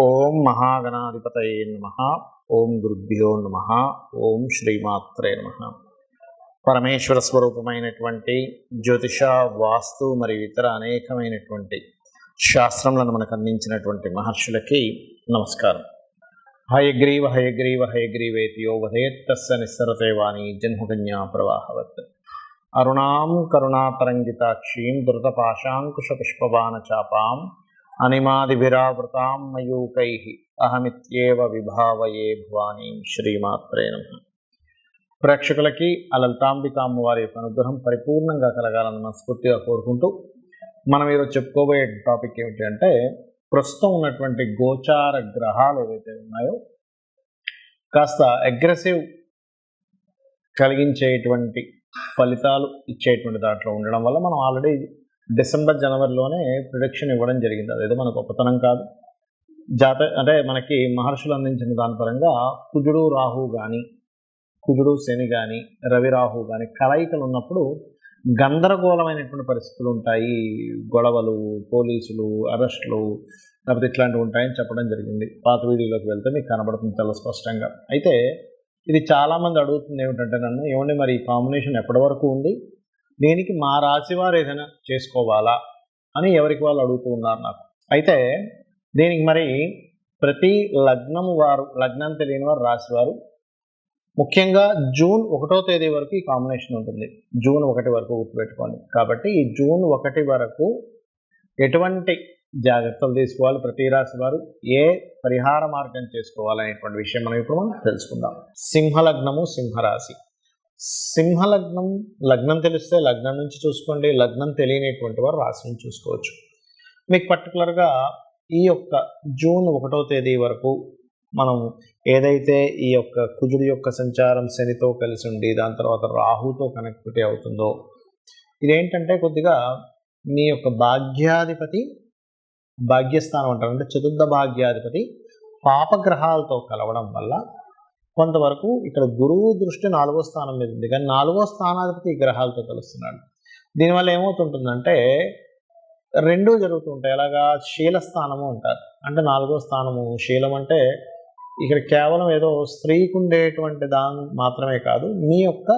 ఓం మహాగణాధిపతయే నమః. ఓం గురుభ్యో నమః. ఓం శ్రీమాత్రే నమః. పరమేశ్వర స్వరూపమైనటువంటి జ్యోతిష, వాస్తు మరియు ఇతర అనేకమైనటువంటి శాస్త్రములను మనకు అందించినటువంటి మహర్షులకి నమస్కారం. హయగ్రీవ హయగ్రీవ హయగ్రీవేతియో వదేత్తస్య నిస్సరతే వాణి జన్మకన్యా ప్రవాహవత్. అరుణాం కరుణాతరంగితాక్షీం ధృతపాశాంకుశపుష్పబాణచాపాం అనిమాదిభిరావృతాం మయూకైః అహమిత్యేవ విభావయే భవానీం. శ్రీమాత్రే నమః. ప్రేక్షకులకి ఆ లలితాంబిక అమ్మవారి యొక్క అనుగ్రహం పరిపూర్ణంగా కలగాలని మనస్ఫూర్తిగా కోరుకుంటూ మనం ఈరోజు చెప్పుకోబోయే టాపిక్ ఏమిటి అంటే, ప్రస్తుతం ఉన్నటువంటి గోచార గ్రహాలు ఏవైతే ఉన్నాయో కాస్త అగ్రెసివ్ కలిగించేటువంటి ఫలితాలు ఇచ్చేటువంటి దాంట్లో ఉండడం వల్ల మనం ఆల్రెడీ డిసెంబర్ జనవరిలోనే ప్రిడిక్షన్ ఇవ్వడం జరిగింది. అదేదో మన గొప్పతనం కాదు. అంటే మనకి మహర్షులు అందించిన దాని పరంగా కుజుడు రాహు కానీ, కుజుడు శని కానీ, రవి రాహు కానీ కలయికలు ఉన్నప్పుడు గందరగోళమైనటువంటి పరిస్థితులు ఉంటాయి. గొడవలు, పోలీసులు, అరెస్టులు, లేకపోతే ఇట్లాంటివి ఉంటాయని చెప్పడం జరిగింది. పాత వీడియోలోకి వెళ్తే మీకు కనబడుతుంది చాలా స్పష్టంగా. అయితే ఇది చాలామంది అడుగుతుంది ఏమిటంటే, నన్ను ఏమండి మరి ఈ కాంబినేషన్ ఎప్పటి వరకు ఉంది, దీనికి మా రాశి వారు ఏదైనా చేసుకోవాలా అని ఎవరికి వాళ్ళు అడుగుతూ ఉన్నారు నాకు. అయితే దీనికి మరి ప్రతి లగ్నం తెలియని వారు రాశివారు ముఖ్యంగా జూన్ 1వ తేదీ వరకు ఈ కాంబినేషన్ ఉంటుంది. జూన్ 1 వరకు గుర్తుపెట్టుకోండి. కాబట్టి ఈ జూన్ 1 వరకు ఎటువంటి జాగ్రత్తలు తీసుకోవాలి, ప్రతి రాశి వారు ఏ పరిహార మార్గం చేసుకోవాలనేటువంటి విషయం మనం ఇప్పుడు తెలుసుకుందాం. సింహలగ్నము, సింహరాశి. లగ్నం తెలిస్తే లగ్నం నుంచి చూసుకోండి. లగ్నం తెలియనటువంటి వారు రాశి నుంచి చూసుకోవచ్చు. మీకు పర్టికులర్గా ఈ యొక్క జూన్ 1వ తేదీ వరకు మనం ఏదైతే ఈ యొక్క కుజుడి యొక్క సంచారం శనితో కలిసి ఉండి దాని తర్వాత రాహుతో కనెక్టివిటీ అవుతుందో, ఇదేంటంటే కొద్దిగా మీ యొక్క భాగ్యస్థానం అంటారు, అంటే చతుర్థ భాగ్యాధిపతి పాపగ్రహాలతో కలవడం వల్ల కొంతవరకు ఇక్కడ గురువు దృష్టి 4వ స్థానం మీద ఉంది, కానీ 4వ స్థానాధిపతి ఈ గ్రహాలతో కలుస్తున్నాడు. దీనివల్ల ఏమవుతుంటుందంటే రెండూ జరుగుతుంటాయి. ఎలాగా శీలస్థానము అంటారు, అంటే 4వ స్థానము. శీలం అంటే ఇక్కడ కేవలం ఏదో స్త్రీకి ఉండేటువంటి దాని మాత్రమే కాదు, మీ యొక్క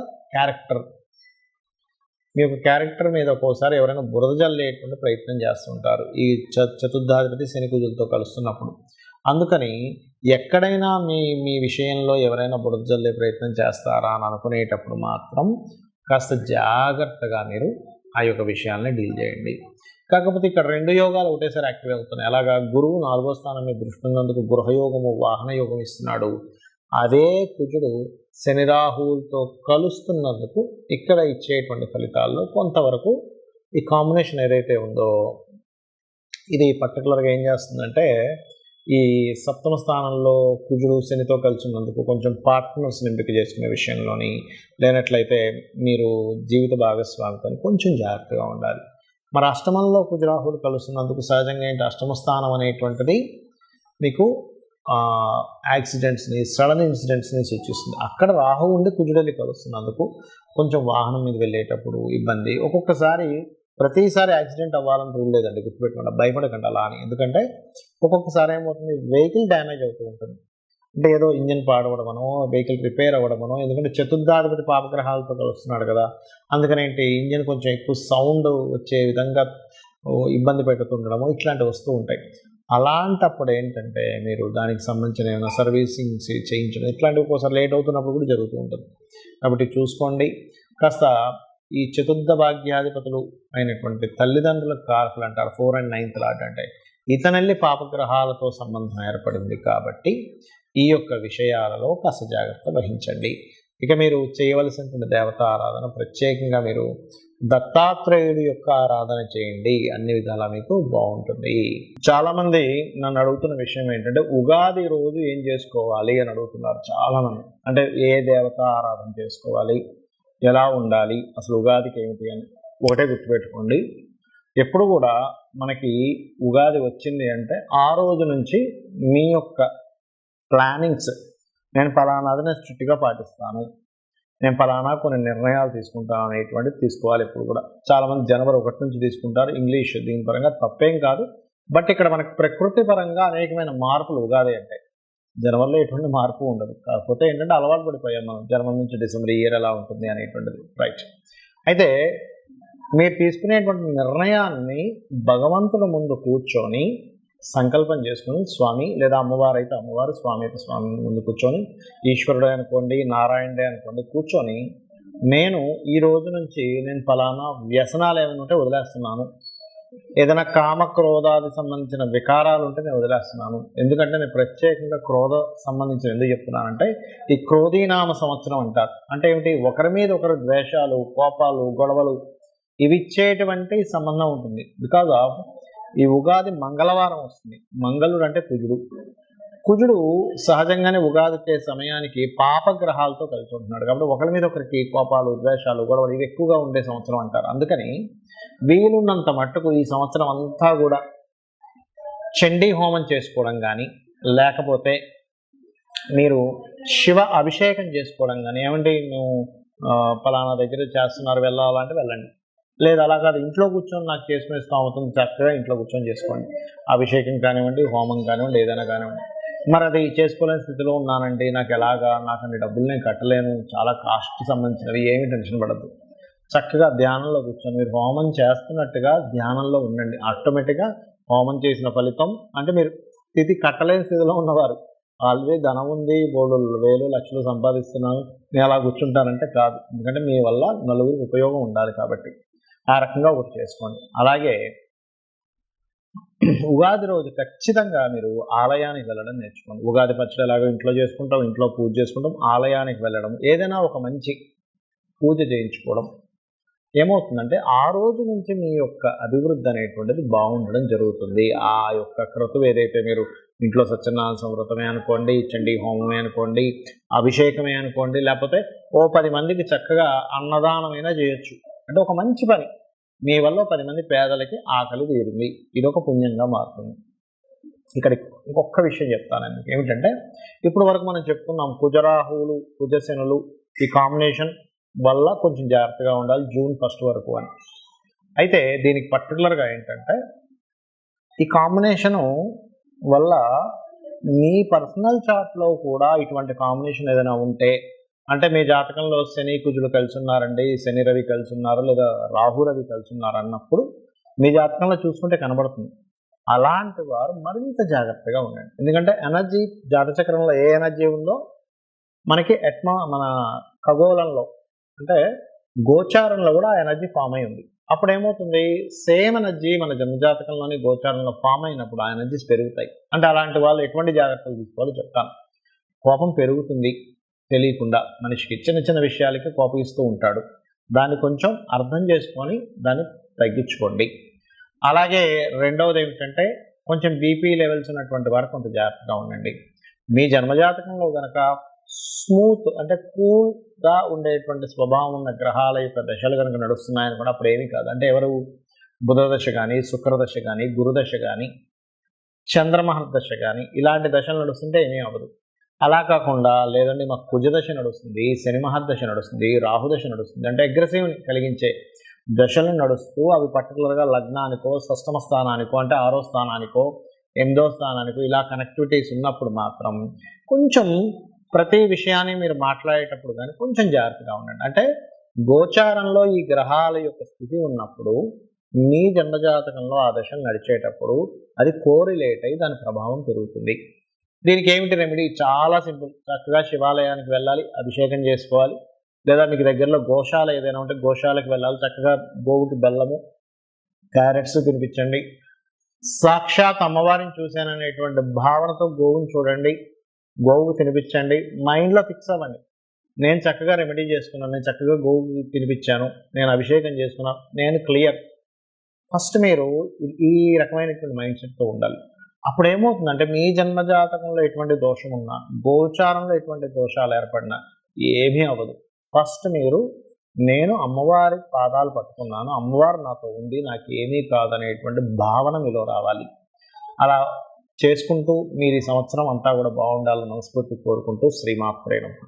క్యారెక్టర్ మీద ఒక్కోసారి ఎవరైనా బురద జల్లేటువంటి ప్రయత్నం చేస్తుంటారు ఈ చతుర్థాధిపతి శని కుజులతో కలుస్తున్నప్పుడు. అందుకని ఎక్కడైనా మీ విషయంలో ఎవరైనా బురద జల్లే ప్రయత్నం చేస్తారా అని అనుకునేటప్పుడు మాత్రం కాస్త జాగ్రత్తగా మీరు ఆ యొక్క విషయాన్ని డీల్ చేయండి. కాకపోతే ఇక్కడ 2 యోగాలు ఒకటేసారి యాక్టివ్ అవుతున్నాయి. అలాగా గురువు 4వ స్థానం మీద దృష్టి ఉన్నందుకు గృహయోగము, వాహన యోగం ఇస్తున్నాడు. అదే కుజుడు శని రాహువులతో కలుస్తున్నందుకు ఇక్కడ ఇచ్చేటువంటి ఫలితాల్లో కొంతవరకు ఈ కాంబినేషన్ ఏదైతే ఉందో ఇది పర్టికులర్గా ఏం చేస్తుందంటే, ఈ 7వ స్థానంలో కుజుడు శనితో కలిసి ఉన్నందుకు కొంచెం పార్ట్నర్స్ని ఎంపిక చేసుకునే విషయంలోని, లేనట్లయితే మీరు జీవిత భాగస్వామితో కొంచెం జాగ్రత్తగా ఉండాలి. మరి అష్టమంలో కుజరాహులు కలుస్తున్నందుకు సహజంగా ఏంటి, అష్టమ స్థానం అనేటువంటిది మీకు యాక్సిడెంట్స్ని, సడన్ ఇన్సిడెంట్స్ని సూచిస్తుంది. అక్కడ రాహు ఉండి కుజుడలి కలుస్తున్నందుకు కొంచెం వాహనం మీద వెళ్ళేటప్పుడు ఇబ్బంది. ప్రతిసారి యాక్సిడెంట్ అవ్వాలని రూల్ లేదండి, గుర్తుపెట్టుకోండి. భయపడకండి అలా అని. ఎందుకంటే ఒక్కొక్కసారి ఏమవుతుంది, వెహికల్ డ్యామేజ్ అవుతూ ఉంటుంది. అంటే ఏదో ఇంజిన్ పాడవడమనో, వెహికల్ రిపేర్ అవ్వడమనో, ఎందుకంటే చతుర్థాధిపతి పాపగ్రహాలతో కలుస్తున్నాడు కదా, అందుకని ఇంజిన్ కొంచెం ఎక్కువ సౌండ్ వచ్చే విధంగా ఇబ్బంది పెడుతుండడము, ఇట్లాంటివి వస్తూ ఉంటాయి. అలాంటప్పుడు ఏంటంటే మీరు దానికి సంబంధించిన ఏమైనా సర్వీసింగ్ చేయించడం, ఇట్లాంటివి ఒక్కోసారి లేట్ అవుతున్నప్పుడు కూడా జరుగుతూ ఉంటుంది. కాబట్టి చూసుకోండి. కాస్త ఈ చతుర్థ భాగ్యాధిపతులు అయినటువంటి తల్లిదండ్రుల కారకులు అంటారు, 4 and 9th లార్డ్, అంటే ఇతనెల్లి పాపగ్రహాలతో సంబంధం ఏర్పడింది. కాబట్టి ఈ యొక్క విషయాలలో కాస్త జాగ్రత్త వహించండి. ఇక మీరు చేయవలసినటువంటి దేవతా ఆరాధన, ప్రత్యేకంగా మీరు దత్తాత్రేయుడి యొక్క ఆరాధన చేయండి. అన్ని విధాలా మీకు బాగుంటుంది. చాలామంది నన్ను అడుగుతున్న విషయం ఏంటంటే, ఉగాది రోజు ఏం చేసుకోవాలి అని అడుగుతున్నారు చాలామంది. అంటే ఏ దేవతా ఆరాధన చేసుకోవాలి, ఎలా ఉండాలి, అసలు ఉగాదికి ఏమిటి అని. ఒకటే గుర్తుపెట్టుకోండి, ఎప్పుడు కూడా మనకి ఉగాది వచ్చింది అంటే ఆ రోజు నుంచి మీ యొక్క ప్లానింగ్స్, నేను ఫలానాది నేను స్ట్రిక్ట్గా పాటిస్తాను, నేను ఫలానా కొన్ని నిర్ణయాలు తీసుకుంటాను అనేటువంటిది తీసుకోవాలి. ఎప్పుడు కూడా చాలామంది జనవరి 1 నుంచి తీసుకుంటారు. ఇంగ్లీష్ దీని పరంగా తప్పేం కాదు, బట్ ఇక్కడ మనకు ప్రకృతి పరంగా అనేకమైన మార్పులు ఉగాది అంటే. జనవరిలో ఎటువంటి మార్పు ఉండదు. కాకపోతే ఏంటంటే అలవాటు పడిపోయాం మనం జనవరి నుంచి డిసెంబర్ ఈ ఇయర్ ఎలా ఉంటుంది అనేటువంటిది. రైట్. అయితే మీరు తీసుకునేటువంటి నిర్ణయాన్ని భగవంతుని ముందు కూర్చొని సంకల్పం చేసుకుని, స్వామి లేదా అమ్మవారు అయితే అమ్మవారు, స్వామి అయితే స్వామి ముందు కూర్చొని, ఈశ్వరుడే అనుకోండి, నారాయణుడే అనుకోండి, కూర్చొని నేను ఈ రోజు నుంచి నేను ఫలానా వ్యసనాలు ఏమైనా ఉంటే వదిలేస్తున్నాను, ఏదైనా కామక్రోధాది సంబంధించిన వికారాలు ఉంటే నేను వదిలేస్తున్నాను. ఎందుకంటే నేను ప్రత్యేకంగా క్రోధ సంబంధించిన ఎందుకు చెప్తున్నానంటే ఈ క్రోధీనామ సంవత్సరం అంటారు. అంటే ఏమిటి, ఒకరి మీద ఒకరు ద్వేషాలు, కోపాలు, గొడవలు ఇవి ఇచ్చేటువంటి సంబంధం ఉంటుంది. బికాజ్ ఆఫ్ ఈ ఉగాది మంగళవారం వస్తుంది. మంగళుడు అంటే కుజుడు సహజంగానే ఉగాది వచ్చే సమయానికి పాపగ్రహాలతో కలిసి ఉంటున్నాడు. కాబట్టి ఒకరి మీద ఒకరికి కోపాలు, ద్వేషాలు, గొడవలు ఇవి ఎక్కువగా ఉండే సంవత్సరం అంటారు. అందుకని వీలున్నంత మట్టుకు ఈ సంవత్సరం అంతా కూడా చండీ హోమం చేసుకోవడం కానీ, లేకపోతే మీరు శివ అభిషేకం చేసుకోవడం కానీ, ఏమంటే నువ్వు పలానా దగ్గర చేస్తున్నారు వెళ్ళాలంటే వెళ్ళండి, లేదు అలా కాదు ఇంట్లో కూర్చొని నాకు చేసుకునే స్తోమతం చక్కగా ఇంట్లో కూర్చొని చేసుకోండి. అభిషేకం కానివ్వండి, హోమం కానివ్వండి, ఏదైనా కానివ్వండి. మరి అది చేసుకోలేని స్థితిలో ఉన్నానండి, నాకు ఎలాగా, నాకు అన్ని డబ్బులు నేను కట్టలేను, చాలా కాస్ట్కి సంబంధించినవి, ఏమీ టెన్షన్ పడద్దు. చక్కగా ధ్యానంలో కూర్చొని మీరు హోమం చేస్తున్నట్టుగా ధ్యానంలో ఉండండి. ఆటోమేటిక్గా హోమం చేసిన ఫలితం అంటే మీరు స్థితి కట్టలేని స్థితిలో ఉన్నవారు, ఆల్రెడీ ధనం ఉంది, బోర్డు వేలు లక్షలు సంపాదిస్తున్నాను, నేను అలా కూర్చుంటానంటే కాదు. ఎందుకంటే మీ వల్ల నలుగురికి ఉపయోగం ఉండాలి కాబట్టి ఆ రకంగా ఒకటి చేసుకోండి. అలాగే ఉగాది రోజు ఖచ్చితంగా మీరు ఆలయానికి వెళ్ళడం నేర్చుకోండి. ఉగాది పచ్చడి ఎలాగో ఇంట్లో చేసుకుంటాం, ఇంట్లో పూజ చేసుకుంటాం, ఆలయానికి వెళ్ళడం, ఏదైనా ఒక మంచి పూజ చేయించుకోవడం ఏమవుతుందంటే ఆ రోజు నుంచి మీ యొక్క అభివృద్ధి అనేటువంటిది బాగుండడం జరుగుతుంది. ఆ యొక్క క్రతువు ఏదైతే మీరు ఇంట్లో సత్యనారాయణ వ్రతమే అనుకోండి, చండీ హోమమే అనుకోండి, అభిషేకమే అనుకోండి, లేకపోతే ఓ 10 మందికి చక్కగా అన్నదానమైనా చేయొచ్చు. అంటే ఒక మంచి పని, మీ వల్ల 10 మంది పేదలకి ఆకలి తీరింది, ఇదొక పుణ్యంగా మారుతుంది. ఇక్కడ ఇంకొక విషయం చెప్తాను ఏమిటంటే, ఇప్పుడు వరకు మనం చెప్పుకున్నాం కుజరాహువులు, కుజశనులు ఈ కాంబినేషన్ వల్ల కొంచెం జాగ్రత్తగా ఉండాలి జూన్ 1 వరకు అని. అయితే దీనికి పర్టికులర్గా ఏంటంటే ఈ కాంబినేషను వల్ల మీ పర్సనల్ చార్ట్లో కూడా ఇటువంటి కాంబినేషన్ ఏదైనా ఉంటే, అంటే మీ జాతకంలో శని కుజులు కలిసి ఉన్నారండి, శని రవి కలిసి ఉన్నారు, లేదా రాహు రవి కలిసి ఉన్నారు అన్నప్పుడు మీ జాతకంలో చూసుకుంటే కనబడుతుంది. అలాంటి వారు మరింత జాగ్రత్తగా ఉండండి. ఎందుకంటే ఎనర్జీ జాతచక్రంలో ఏ ఎనర్జీ ఉందో మనకి మన ఖగోళంలో అంటే గోచారంలో కూడా ఆ ఎనర్జీ ఫామ్ అయి ఉంది. అప్పుడు ఏమవుతుంది, సేమ్ ఎనర్జీ మన జన్మజాతకంలోని గోచారంలో ఫామ్ అయినప్పుడు ఆ ఎనర్జీస్ పెరుగుతాయి. అంటే అలాంటి వాళ్ళు ఎటువంటి జాగ్రత్తలు తీసుకోవాలో చెప్తాను. కోపం పెరుగుతుంది తెలియకుండా, మనిషికి చిన్న చిన్న విషయాలకి కోపగిస్తూ ఉంటాడు. దాన్ని కొంచెం అర్థం చేసుకొని దాన్ని తగ్గించుకోండి. అలాగే రెండవది ఏమిటంటే కొంచెం బీపీ లెవెల్స్ ఉన్నటువంటి వారు కొంచెం జాగ్రత్తగా ఉండండి. మీ జన్మజాతకంలో కనుక స్మూత్ అంటే కూల్గా ఉండేటువంటి స్వభావం ఉన్న గ్రహాల యొక్క దశలు కనుక నడుస్తున్నాయని కూడా అప్పుడు ఏమీ కాదు. అంటే ఎవరు బుధదశ కానీ, శుక్రదశ కానీ, గురుదశ కానీ, చంద్రమహర్దశ కానీ ఇలాంటి దశలు నడుస్తుంటే ఏమీ అవ్వదు. అలా కాకుండా లేదండి మాకు కుజదశ నడుస్తుంది, శని మహర్దశ నడుస్తుంది, రాహుదశ నడుస్తుంది అంటే అగ్రెసివ్ కలిగించే దశలు నడుస్తూ అవి పర్టికులర్గా లగ్నానికో, షష్టమ స్థానానికో అంటే 6వ స్థానానికో, 8వ స్థానానికో ఇలా కనెక్టివిటీస్ ఉన్నప్పుడు మాత్రం కొంచెం ప్రతి విషయాన్ని మీరు మాట్లాడేటప్పుడు కానీ కొంచెం జాగ్రత్తగా ఉండండి. అంటే గోచారంలో ఈ గ్రహాల యొక్క స్థితి ఉన్నప్పుడు మీ జన్మజాతకంలో ఆ దశలు నడిచేటప్పుడు అది కోరిలేట్ అయ్యి దాని ప్రభావం పెరుగుతుంది. దీనికి ఏమిటి రెమెడీ, చాలా సింపుల్. చక్కగా శివాలయానికి వెళ్ళాలి, అభిషేకం చేసుకోవాలి, లేదా మీకు దగ్గరలో గోశాల ఏదైనా ఉంటే గోశాలకు వెళ్ళాలి, చక్కగా గోవుకి బెల్లము, క్యారెట్స్ తినిపించండి, సాక్షాత్ అమ్మవారిని చూశాననేటువంటి భావనతో గోవుని చూడండి, గోవుకు తినిపించండి, మైండ్లో ఫిక్స్ అవ్వండి. నేను చక్కగా రెమెడీ చేసుకున్నాను, నేను చక్కగా గోవుకి తినిపించాను, నేను అభిషేకం చేసుకున్నాను, నేను క్లియర్. ఫస్ట్ మీరు ఈ రకమైనటువంటి మైండ్ సెట్తో ఉండాలి. అప్పుడు ఏమవుతుందంటే మీ జన్మజాతకంలో ఎటువంటి దోషం ఉన్నా, గోచారంలో ఎటువంటి దోషాలు ఏర్పడినా ఏమీ అవ్వదు. ఫస్ట్ మీరు నేను అమ్మవారి పాదాలు పట్టుకున్నాను, అమ్మవారు నాతో ఉంది, నాకు ఏమీ కాదనేటువంటి భావన మీలో రావాలి. అలా చేసుకుంటూ మీరు ఈ సంవత్సరం అంతా కూడా బాగుండాలని మనస్ఫూర్తి కోరుకుంటూ శ్రీమాత్రే నమః.